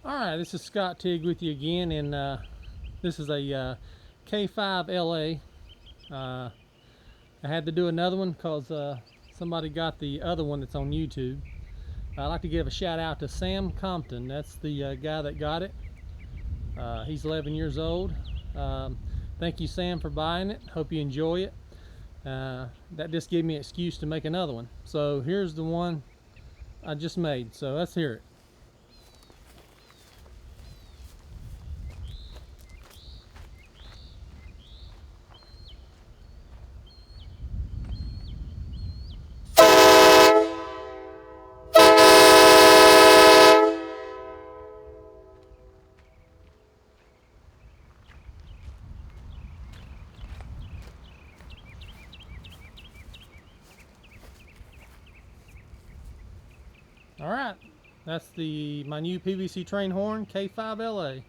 Alright, this is Scott Tigg with you again, and this is a K5LA. I had to do another one because somebody got the other one that's on YouTube. I'd like to give a shout out to Sam Compton. That's the guy that got it. He's 11 years old. Thank you, Sam, for buying it. Hope you enjoy it. That just gave me an excuse to make another one. So here's the one I just made. So let's hear it. All right, that's my new PVC train horn, K5LA.